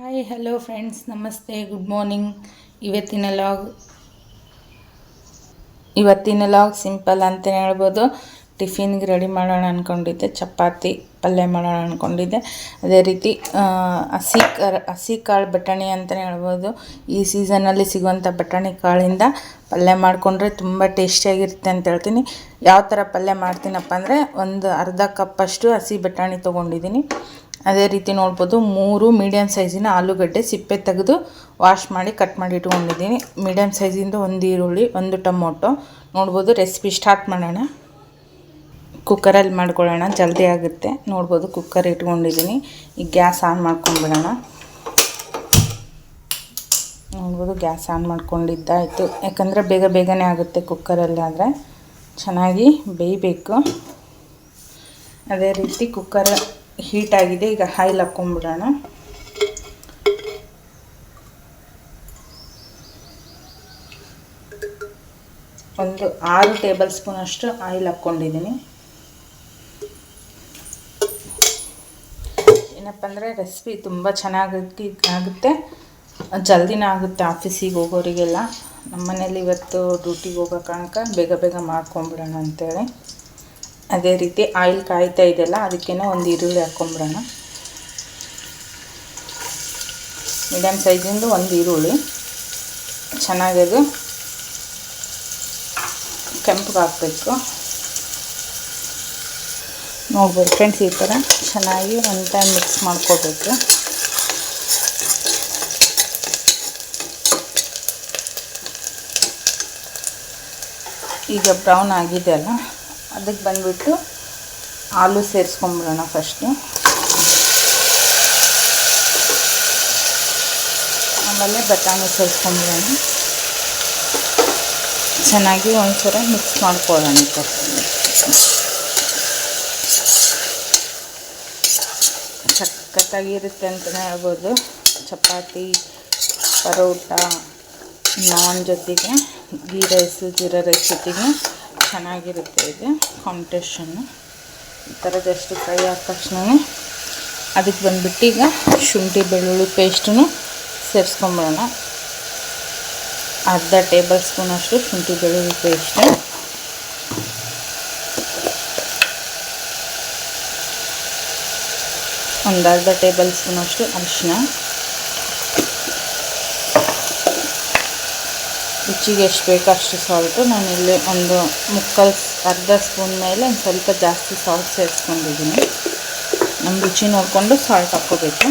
Hi hello friends, ನಮಸ್ತೆ, good morning. ಇವತ್ತಿನ log simple ಅಂತಲೇ ಹೇಳ್ಬೋದು. ಟಿಫಿನ್ಗೆ ರೆಡಿ ಮಾಡೋಣ ಅಂದ್ಕೊಂಡಿದ್ದೆ. ಚಪಾತಿ ಪಲ್ಯ ಮಾಡೋಣ ಅಂದ್ಕೊಂಡಿದ್ದೆ. ಅದೇ ರೀತಿ ಹಸಿ ಕಾಳು ಬಟಾಣಿ ಅಂತಲೇ ಹೇಳ್ಬೋದು. ಈ ಸೀಸನಲ್ಲಿ ಸಿಗುವಂಥ ಬಟಾಣಿ ಕಾಳಿಂದ ಪಲ್ಯ ಮಾಡಿಕೊಂಡ್ರೆ ತುಂಬ ಟೇಸ್ಟಿಯಾಗಿರುತ್ತೆ ಅಂತ ಹೇಳ್ತೀನಿ. ಯಾವ ಥರ ಪಲ್ಯ ಮಾಡ್ತೀನಪ್ಪ ಅಂದರೆ, ಒಂದು ಅರ್ಧ ಕಪ್ಪಷ್ಟು ಹಸಿ ಬಟಾಣಿ ತೊಗೊಂಡಿದ್ದೀನಿ. ಅದೇ ರೀತಿ ನೋಡ್ಬೋದು, 3 ಮೀಡಿಯಮ್ ಸೈಜಿನ ಆಲೂಗಡ್ಡೆ ಸಿಪ್ಪೆ ತೆಗೆದು ವಾಶ್ ಮಾಡಿ ಕಟ್ ಮಾಡಿ ಇಟ್ಕೊಂಡಿದ್ದೀನಿ. ಮೀಡಿಯಮ್ ಸೈಜಿಂದ 1 ಈರುಳ್ಳಿ, 1 ಟೊಮೊಟೊ. ನೋಡ್ಬೋದು. ರೆಸಿಪಿ ಸ್ಟಾರ್ಟ್ ಮಾಡೋಣ. ಕುಕ್ಕರಲ್ಲಿ ಮಾಡ್ಕೊಳ್ಳೋಣ, ಜಲ್ದಿ ಆಗುತ್ತೆ. ನೋಡ್ಬೋದು, ಕುಕ್ಕರ್ ಇಟ್ಕೊಂಡಿದ್ದೀನಿ. ಈಗ ಗ್ಯಾಸ್ ಆನ್ ಮಾಡ್ಕೊಂಡ್ಬಿಡೋಣ. ನೋಡ್ಬೋದು, ಗ್ಯಾಸ್ ಆನ್ ಮಾಡ್ಕೊಂಡಿದ್ದಾಯಿತು. ಯಾಕಂದರೆ ಬೇಗನೆ ಆಗುತ್ತೆ ಕುಕ್ಕರಲ್ಲಿ, ಆದರೆ ಚೆನ್ನಾಗಿ ಬೇಯಬೇಕು. ಅದೇ ರೀತಿ ಕುಕ್ಕರ್ ಹೀಟ್ ಆಗಿದೆ. ಈಗ ಆಯಿಲ್ ಹಾಕ್ಕೊಂಡ್ಬಿಡೋಣ. ಒಂದು 6 ಟೇಬಲ್ ಸ್ಪೂನ್ ಅಷ್ಟು ಆಯಿಲ್ ಹಾಕ್ಕೊಂಡಿದ್ದೀನಿ. ಏನಪ್ಪ ಅಂದರೆ, ರೆಸಿಪಿ ತುಂಬ ಆಗುತ್ತೆ, ಜಲ್ದಿನೇ ಆಗುತ್ತೆ. ಆಫೀಸಿಗೆ ಹೋಗೋರಿಗೆಲ್ಲ, ನಮ್ಮ ಮನೇಲಿ ಇವತ್ತು ಡ್ಯೂಟಿಗೆ ಹೋಗೋ ಕಾರಣಕ್ಕೆ ಬೇಗ ಮಾಡ್ಕೊಂಬಿಡೋಣ ಅಂತೇಳಿ. ಅದೇ ರೀತಿ ಆಯಿಲ್ ಕಾಯ್ತಾ ಇದೆಯಲ್ಲ, ಅದಕ್ಕೇನೆ 1 ಈರುಳ್ಳಿ ಹಾಕ್ಕೊಂಬಿಡೋಣ. ಮೀಡಿಯಮ್ ಸೈಜಿಂದು 1 ಈರುಳ್ಳಿ ಚೆನ್ನಾಗದು ಕೆಂಪಗೆ ಹಾಕಬೇಕು. ನೋಡ್ಬೋದು ಫ್ರೆಂಡ್ಸ್, ಈ ಥರ ಚೆನ್ನಾಗಿ ಒಂದು ಟೈಮ್ ಮಿಕ್ಸ್ ಮಾಡ್ಕೋಬೇಕು. ಈಗ ಬ್ರೌನ್ ಆಗಿದೆ ಅಲ್ಲ, ಅದಕ್ಕೆ ಬಂದುಬಿಟ್ಟು ಆಲೂ ಸೇರಿಸ್ಕೊಂಬಿಡೋಣ ಫಸ್ಟು. ಆಮೇಲೆ ಬಟಾಣಿ ಸೇರಿಸ್ಕೊಂಬಿಡೋಣ. ಚೆನ್ನಾಗಿ ಒಂದ್ಸಲ ಮಿಕ್ಸ್ ಮಾಡ್ಕೊಳ್ಳೋಣ. ಸಖತ್ತಾಗಿರುತ್ತೆ ಅಂತಲೇ ಹೇಳ್ಬೋದು. ಚಪಾತಿ, ಪರೋಟ, ನಾನ್ ಜೊತೆಗೆ, ಗೀ ರೈಸು, ಜೀರಾ ರೈಸ್ ಜೊತೆಗೆ ಚೆನ್ನಾಗಿರುತ್ತೆ. ಇದು ಕಾಂಬಿನೇಷನ್ನು. ಈ ಥರದಷ್ಟು ಫ್ರೈ ಆದ ತಕ್ಷಣ ಅದಕ್ಕೆ ಬಂದುಬಿಟ್ಟು ಈಗ ಶುಂಠಿ ಬೆಳ್ಳುಳ್ಳಿ ಪೇಸ್ಟನ್ನು ಸೇರಿಸ್ಕೊಂಬಿಡೋಣ. ಅರ್ಧ ಟೇಬಲ್ ಸ್ಪೂನಷ್ಟು ಶುಂಠಿ ಬೆಳ್ಳುಳ್ಳಿ ಪೇಸ್ಟ್, ಒಂದು ಅರ್ಧ ಟೇಬಲ್ ಸ್ಪೂನಷ್ಟು ಅರಿಶಿನ, ರುಚಿಗೆ ಎಷ್ಟು ಬೇಕೋ ಅಷ್ಟು ಸಾಲ್ಟು. ನಾನಿಲ್ಲಿ ಒಂದು ಅರ್ಧ ಸ್ಪೂನ್ ಮೇಲೆ ಒಂದು ಸ್ವಲ್ಪ ಜಾಸ್ತಿ ಸಾಲ್ಟ್ ಸೇರಿಸ್ಕೊಂಡಿದ್ದೀನಿ. ನಮ್ಮ ರುಚಿ ನೋಡಿಕೊಂಡು ಸಾಲ್ಟ್ ಹಾಕ್ಕೋಬೇಕು.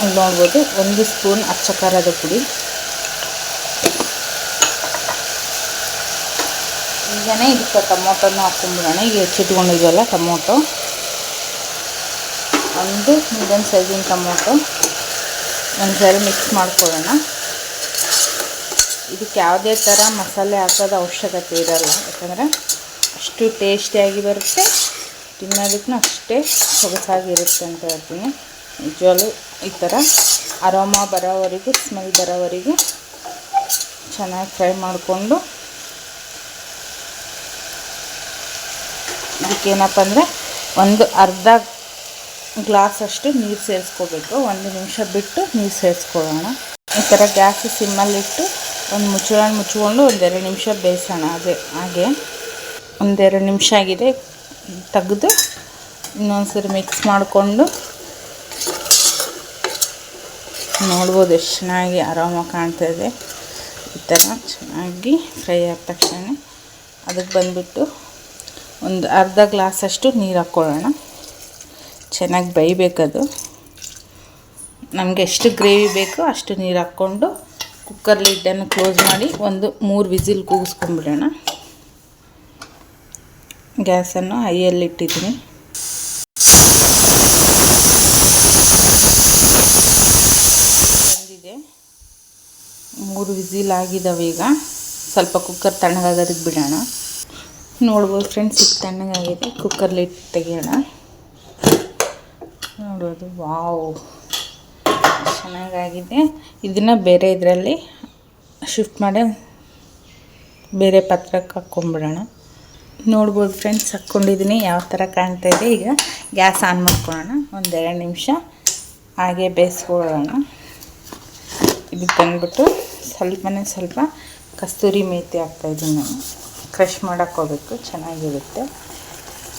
ಅಲ್ಲಿ ನೋಡ್ಬೋದು, 1 ಸ್ಪೂನ್ ಅಚ್ಚ ಖಾರದ ಪುಡಿ. ಈಗನೇ ಇದಕ್ಕೆ ಟೊಮೊಟೊನ ಹಾಕ್ಕೊಂಬಿಡೋಣ. ಈಗ ಹೆಚ್ಚಿಟ್ಕೊಂಡಿದ್ವಲ್ಲ ಟೊಮೊಟೊ, 1 ಮೀಡಿಯಮ್ ಸೈಜಿನ ಟೊಮೊಟೊ ಒಂದ್ಸರಿ ಮಿಕ್ಸ್ ಮಾಡ್ಕೊಳ್ಳೋಣ. ಇದಕ್ಕೆ ಯಾವುದೇ ಥರ ಮಸಾಲೆ ಹಾಕೋದು ಅವಶ್ಯಕತೆ ಇರೋಲ್ಲ, ಯಾಕಂದರೆ ಅಷ್ಟು ಟೇಸ್ಟಿಯಾಗಿ ಬರುತ್ತೆ, ತಿನ್ನೋದಕ್ಕೂ ಅಷ್ಟೇ ಸೊಗಸಾಗಿರುತ್ತೆ ಅಂತ ಹೇಳ್ತೀನಿ. ನಿಜವಾಗ್ಲೂ ಈ ಥರ ಅರೋಮಾ ಬರೋವರೆಗೂ, ಸ್ಮೆಲ್ ಬರೋವರೆಗೂ ಚೆನ್ನಾಗಿ ಫ್ರೈ ಮಾಡಿಕೊಂಡು, ಇದಕ್ಕೇನಪ್ಪ ಅಂದರೆ ಒಂದು ಅರ್ಧ ಗ್ಲಾಸಷ್ಟು ನೀರು ಸೇರಿಸ್ಕೋಬೇಕು. 1 ನಿಮಿಷ ಬಿಟ್ಟು ನೀರು ಸೇರಿಸ್ಕೊಳ್ಳೋಣ. ಈ ಥರ ಗ್ಯಾಸ್ ಸಿಮ್ಮಲ್ಲಿಟ್ಟು ಒಂದು ಮುಚ್ಕೊಂಡು 1-2 ನಿಮಿಷ ಬೇಯಿಸೋಣ. ಹಾಗೆ 1-2 ನಿಮಿಷ ಆಗಿದೆ, ತೆಗೆದು ಇನ್ನೊಂದ್ಸರಿ ಮಿಕ್ಸ್ ಮಾಡಿಕೊಂಡು, ನೋಡ್ಬೋದು ಎಷ್ಟು ಚೆನ್ನಾಗಿ ಆರಾಮ ಕಾಣ್ತಾಯಿದೆ. ಈ ಥರ ಚೆನ್ನಾಗಿ ಫ್ರೈ ಆದ ತಕ್ಷಣ ಅದಕ್ಕೆ ಬಂದುಬಿಟ್ಟು ಒಂದು ಅರ್ಧ ಗ್ಲಾಸಷ್ಟು ನೀರು ಹಾಕ್ಕೊಳ್ಳೋಣ. ಚೆನ್ನಾಗಿ ಬೇಯಬೇಕದು. ನಮಗೆ ಎಷ್ಟು ಗ್ರೇವಿ ಬೇಕೋ ಅಷ್ಟು ನೀರು ಹಾಕ್ಕೊಂಡು ಕುಕ್ಕರ್ ಲಿಡ್ಡನ್ನು ಕ್ಲೋಸ್ ಮಾಡಿ ಒಂದು 3 ವಿಸಿಲ್ ಕೂಗಿಸ್ಕೊಂಡ್ಬಿಡೋಣ. ಗ್ಯಾಸನ್ನು ಹೈಯಲ್ಲಿಟ್ಟಿದ್ದೀನಿ. ಬಂದಿದೆ, 3 ವಿಸಿಲ್ ಆಗಿದ್ದಾವೆ. ಈಗ ಸ್ವಲ್ಪ ಕುಕ್ಕರ್ ತಣ್ಣಗಾಗೋದಕ್ಕೆ ಬಿಡೋಣ. ನೋಡ್ಬೋದು ಫ್ರೆಂಡ್ಸ್, ಈಗ ತಣ್ಣಗಾಗಿದೆ. Cooker lid ತೆಗೆಯೋಣ. ನೋಡೋದು, ವಾವ್, ಚೆನ್ನಾಗಾಗಿದೆ. ಇದನ್ನು ಬೇರೆ ಇದರಲ್ಲಿ ಶಿಫ್ಟ್ ಮಾಡಿ ಬೇರೆ ಪಾತ್ರಕ್ಕೆ ಹಾಕ್ಕೊಂಬಿಡೋಣ. ನೋಡ್ಬೋದು ಫ್ರೆಂಡ್ಸ್, ಹಾಕ್ಕೊಂಡಿದ್ದೀನಿ ಯಾವ ಥರ ಕಾಣ್ತಾ ಇದೆ. ಈಗ ಗ್ಯಾಸ್ ಆನ್ ಮಾಡ್ಕೊಳ್ಳೋಣ. ಒಂದೆರಡು ನಿಮಿಷ ಹಾಗೆ ಬೇಯಿಸ್ಕೊಳ್ಳೋಣ. ಇದಕ್ಕೆ ಬಂದ್ಬಿಟ್ಟು ಸ್ವಲ್ಪ ಕಸ್ತೂರಿ ಮೇಥಿ ಹಾಕ್ತಾಯಿದ್ದೀನಿ ನಾನು. ಕ್ರಷ್ ಮಾಡೋಕ್ಕೆ ಹೋಗಬೇಕು, ಚೆನ್ನಾಗಿರುತ್ತೆ.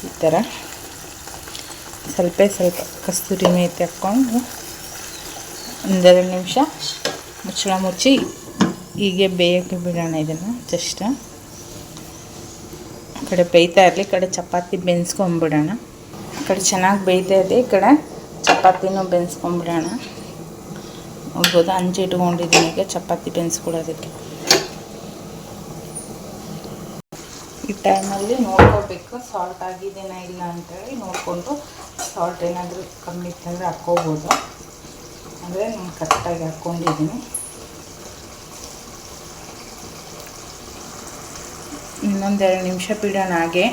ಈ ಥರ ಸ್ವಲ್ಪ ಕಸ್ತೂರಿ ಮೇಥಿ ಹಾಕ್ಕೊಂಡು ಒಂದೆರಡು ನಿಮಿಷ ಮುಚ್ಚಳ ಮುಚ್ಚಿ ಹೀಗೆ ಬೇಯೋಕ್ಕೆ ಬಿಡೋಣ. ಇದನ್ನು ಜಸ್ಟ್ ಆ ಕಡೆ ಬೇಯ್ತಾ ಇರಲಿ, ಈ ಕಡೆ ಚಪಾತಿ ಬೆನ್ಸ್ಕೊಂಬಿಡೋಣ. ಆ ಕಡೆ ಚೆನ್ನಾಗಿ ಬೇಯ್ತಾ ಇದೆ, ಈ ಕಡೆ ಚಪಾತಿನೂ ಬೆನ್ಸ್ಕೊಂಬಿಡೋಣ. ನೋಡ್ಬೋದು, ಹಂಚು ಇಟ್ಕೊಂಡಿದ್ದೀನಿ ಈಗ ಚಪಾತಿ ಬೆನ್ಸ್ಕೊಡೋದಕ್ಕೆ. ಈ ಟೈಮಲ್ಲಿ ನೋಡ್ಕೋಬೇಕು ಸಾಲ್ಟ್ ಆಗಿದೆಯಾ ಇಲ್ಲ ಅಂತೇಳಿ. ನೋಡಿಕೊಂಡು ಸಾಲ್ಟ್ ಏನಾದರೂ ಕಮ್ಮಿ ಇತ್ತಂದರೆ ಹಾಕ್ಕೋಬೋದು. ಅಂದರೆ ನಾನು ಕರೆಕ್ಟಾಗಿ ಹಾಕ್ಕೊಂಡಿದ್ದೀನಿ. ಇನ್ನೊಂದೆರಡು ನಿಮಿಷ ಬಿಡೋಣ ಹಾಗೆ.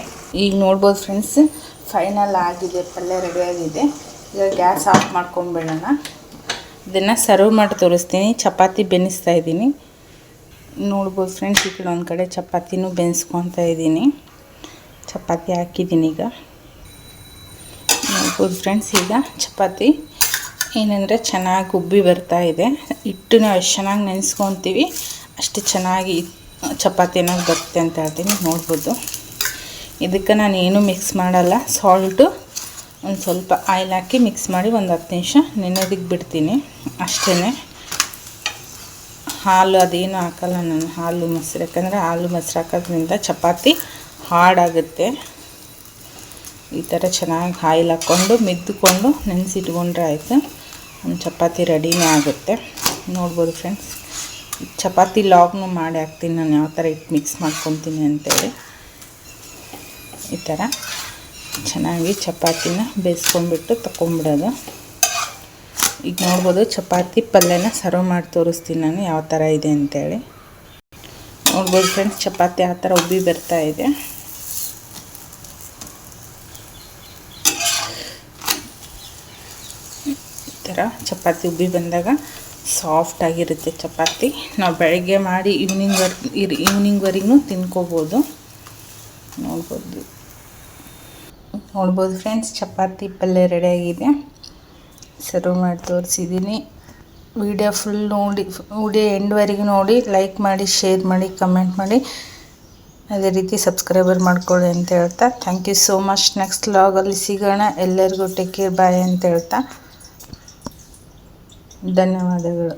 ಈಗ ನೋಡ್ಬೋದು ಫ್ರೆಂಡ್ಸ್, ಫೈನಲ್ ಆಗಿದೆ, ಪಲ್ಯ ರೆಡಿಯಾಗಿದೆ. ಈಗ ಗ್ಯಾಸ್ ಆಫ್ ಮಾಡ್ಕೊಂಬಿಡೋಣ. ಇದನ್ನು ಸರ್ವ್ ಮಾಡಿ ತೋರಿಸ್ತೀನಿ. ಚಪಾತಿ ಬೆನ್ನಿಸ್ತಾ ಇದ್ದೀನಿ. ನೋಡ್ಬೋದು ಫ್ರೆಂಡ್ಸ್, ಈ ಕಡೆ ಒಂದು ಕಡೆ ಚಪಾತಿನೂ ಬೆನ್ಸ್ಕೊತಾ ಇದ್ದೀನಿ. ಚಪಾತಿ ಹಾಕಿದ್ದೀನಿ ಈಗ. ನೋಡ್ಬೋದು ಫ್ರೆಂಡ್ಸ್, ಈಗ ಚಪಾತಿ ಏನಂದರೆ ಚೆನ್ನಾಗಿ ಉಬ್ಬಿ ಬರ್ತಾ ಇದೆ. ಹಿಟ್ಟು ನಾವು ಎಷ್ಟು ಚೆನ್ನಾಗಿ ನೆನೆಸ್ಕೊತೀವಿ ಅಷ್ಟು ಚೆನ್ನಾಗಿ ಚಪಾತಿ ಏನಾಗಿ ಬರುತ್ತೆ ಅಂತ ಹೇಳ್ತೀನಿ. ನೋಡ್ಬೋದು, ಇದಕ್ಕೆ ನಾನು ಏನೂ ಮಿಕ್ಸ್ ಮಾಡಲ್ಲ. ಸಾಲ್ಟು ಒಂದು ಸ್ವಲ್ಪ ಆಯಿಲ್ ಹಾಕಿ ಮಿಕ್ಸ್ ಮಾಡಿ ಒಂದು 10 ನಿಮಿಷ ನೆನೆಯೋದಕ್ಕೆ ಬಿಡ್ತೀನಿ ಅಷ್ಟೇ. ಹಾಲು ಅದೇನು ಹಾಕಲ್ಲ ನಾನು, ಹಾಲು ಮೊಸರು. ಯಾಕಂದರೆ ಹಾಲು ಮೊಸರು ಹಾಕೋದ್ರಿಂದ ಚಪಾತಿ ಹಾರ್ಡಾಗುತ್ತೆ. ಈ ಥರ ಚೆನ್ನಾಗಿ ಆಯಿಲ್ ಹಾಕ್ಕೊಂಡು ಮಿದ್ದುಕೊಂಡು ನೆನೆಸಿಟ್ಕೊಂಡ್ರೆ ಆಯಿತು. ಒಂದು ಚಪಾತಿ ರೆಡಿನೇ ಆಗುತ್ತೆ. ನೋಡ್ಬೋದು ಫ್ರೆಂಡ್ಸ್, ಚಪಾತಿ ಲಾಗ್ನು ಮಾಡಿ ಹಾಕ್ತೀನಿ ನಾನು, ಯಾವ ಥರ ಹಿಟ್ಟು ಮಿಕ್ಸ್ ಮಾಡ್ಕೊತೀನಿ ಅಂತೇಳಿ. ಈ ಥರ ಚೆನ್ನಾಗಿ ಚಪಾತಿನ ಬೇಯಿಸ್ಕೊಂಡ್ಬಿಟ್ಟು ತಗೊಂಬಿಡೋದು. ಈಗ ನೋಡ್ಬೋದು, ಚಪಾತಿ ಪಲ್ಯನ ಸರ್ವ್ ಮಾಡಿ ತೋರಿಸ್ತೀನಿ ನಾನು ಯಾವ ಥರ ಇದೆ ಅಂತೇಳಿ. ನೋಡ್ಬೋದು ಫ್ರೆಂಡ್ಸ್, ಚಪಾತಿ ಆ ಥರ ಉಬ್ಬಿ ಬರ್ತಾ ಇದೆ. ಈ ಥರ ಚಪಾತಿ ಉಬ್ಬಿ ಬಂದಾಗ ಸಾಫ್ಟಾಗಿರುತ್ತೆ ಚಪಾತಿ. ನಾವು ಬೆಳಗ್ಗೆ ಮಾಡಿ ಈವ್ನಿಂಗ್ವರೆಗೂ ತಿನ್ಕೋಬೋದು. ನೋಡ್ಬೋದು ಫ್ರೆಂಡ್ಸ್, ಚಪಾತಿ ಪಲ್ಯ ರೆಡಿಯಾಗಿದೆ. ಸರ್ವ್ ಮಾಡಿ ತೋರಿಸಿದ್ದೀನಿ. ವಿಡಿಯೋ ಫುಲ್ ನೋಡಿ, ವಿಡಿಯೋ ಎಂಡ್ವರೆಗೂ ನೋಡಿ, ಲೈಕ್ ಮಾಡಿ, ಶೇರ್ ಮಾಡಿ, ಕಮೆಂಟ್ ಮಾಡಿ, ಅದೇ ರೀತಿ ಸಬ್ಸ್ಕ್ರೈಬರ್ ಮಾಡ್ಕೊಳ್ಳಿ ಅಂತ ಹೇಳ್ತಾ thank you so much. Next ವ್ಲಾಗಲ್ಲಿ ಸಿಗೋಣ. ಎಲ್ಲರಿಗೂ ಟೇಕ್ ಕೇರ್, ಬಾಯ್ ಅಂತ ಹೇಳ್ತಾ ಧನ್ಯವಾದಗಳು.